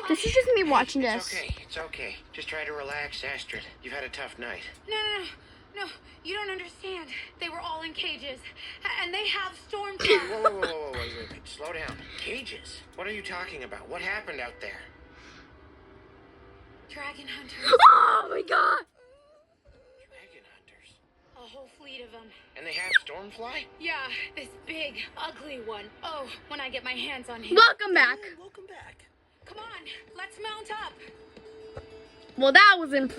This is just me watching this. It's okay. Just try to relax, Astrid. You've had a tough night. No, you don't understand. They were all in cages, and they have storm clouds. Whoa, wait. Slow down. Cages? What are you talking about? What happened out there? Dragon hunters. Oh my god! Dragon hunters? A whole fleet of them. And they have Stormfly? Yeah, this big, ugly one. Oh, when I get my hands on him. Welcome back. Welcome back. Come on, let's mount up. Well, that was impressive.